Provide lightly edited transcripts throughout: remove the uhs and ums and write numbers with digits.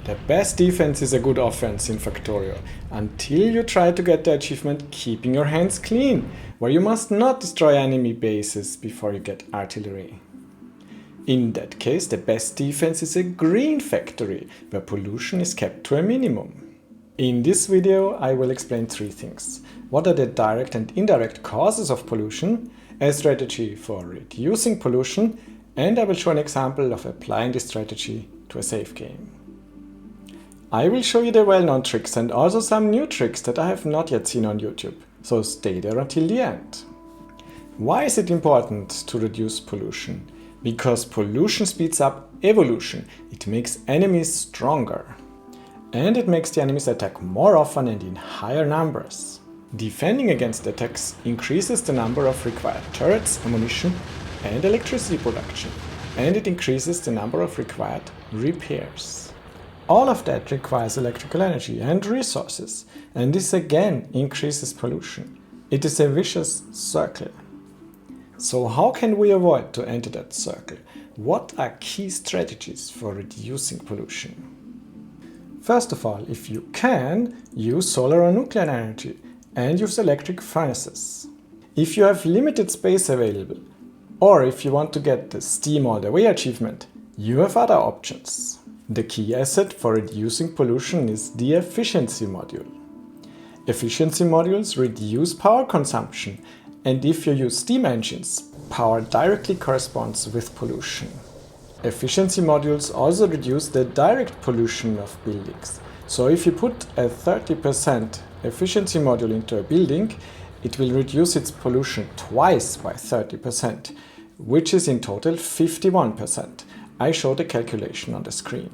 The best defense is a good offense in Factorio, until you try to get the achievement Keeping Your Hands Clean, where you must not destroy enemy bases before you get artillery. In that case, the best defense is a green factory, where pollution is kept to a minimum. In this video I will explain three things. What are the direct and indirect causes of pollution, a strategy for reducing pollution, and I will show an example of applying this strategy to a safe game. I will show you the well-known tricks and also some new tricks that I have not yet seen on YouTube, so stay there until the end. Why is it important to reduce pollution? Because pollution speeds up evolution, it makes enemies stronger. And it makes the enemies attack more often and in higher numbers. Defending against attacks increases the number of required turrets, ammunition and electricity production, and it increases the number of required repairs. All of that requires electrical energy and resources, and this again increases pollution. It is a vicious circle. So how can we avoid to enter that circle? What are key strategies for reducing pollution? First of all, if you can, use solar or nuclear energy and use electric furnaces. If you have limited space available, or if you want to get the Steam All the Way achievement, you have other options. The key asset for reducing pollution is the efficiency module. Efficiency modules reduce power consumption, and if you use steam engines, power directly corresponds with pollution. Efficiency modules also reduce the direct pollution of buildings. So if you put a 30% efficiency module into a building, it will reduce its pollution twice by 30%, which is in total 51%. I show the calculation on the screen.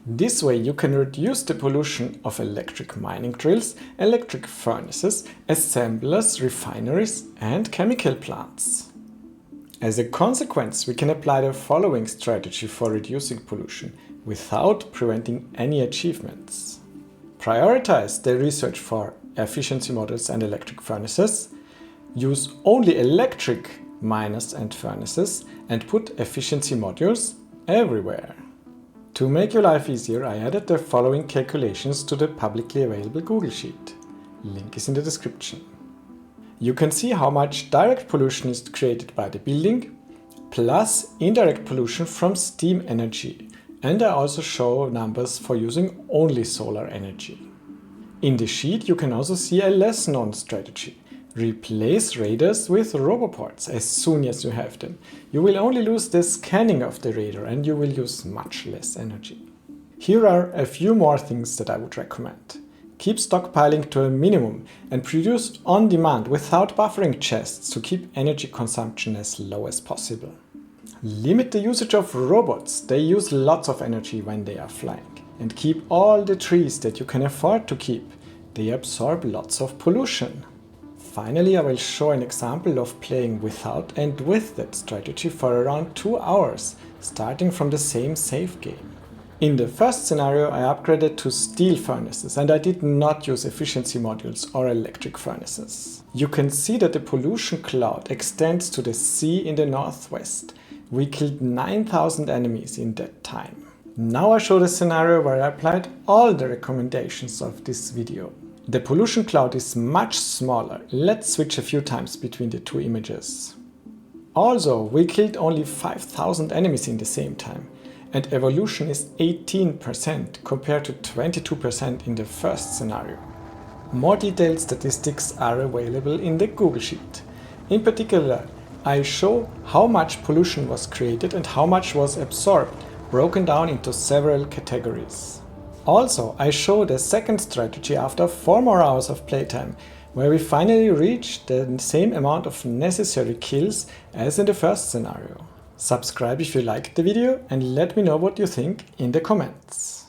This way you can reduce the pollution of electric mining drills, electric furnaces, assemblers, refineries and chemical plants. As a consequence, we can apply the following strategy for reducing pollution without preventing any achievements. Prioritize the research for efficiency models and electric furnaces. Use only electric miners and furnaces and put efficiency modules everywhere. To make your life easier, I added the following calculations to the publicly available Google Sheet. Link is in the description. You can see how much direct pollution is created by the building, plus indirect pollution from steam energy. And I also show numbers for using only solar energy. In the sheet you can also see a less known strategy. Replace radars with roboports as soon as you have them. You will only lose the scanning of the radar and you will use much less energy. Here are a few more things that I would recommend. Keep stockpiling to a minimum and produce on demand without buffering chests to keep energy consumption as low as possible. Limit the usage of robots, they use lots of energy when they are flying. And keep all the trees that you can afford to keep, they absorb lots of pollution. Finally, I will show an example of playing without and with that strategy for around 2 hours, starting from the same save game. In the first scenario I upgraded to steel furnaces and I did not use efficiency modules or electric furnaces. You can see that the pollution cloud extends to the sea in the northwest. We killed 9,000 enemies in that time. Now I show the scenario where I applied all the recommendations of this video. The pollution cloud is much smaller. Let's switch a few times between the two images. Also, we killed only 5,000 enemies in the same time, and evolution is 18% compared to 22% in the first scenario. More detailed statistics are available in the Google Sheet. In particular, I show how much pollution was created and how much was absorbed, broken down into several categories. Also, I show the second strategy after 4 more hours of playtime, where we finally reached the same amount of necessary kills as in the first scenario. Subscribe if you liked the video and let me know what you think in the comments.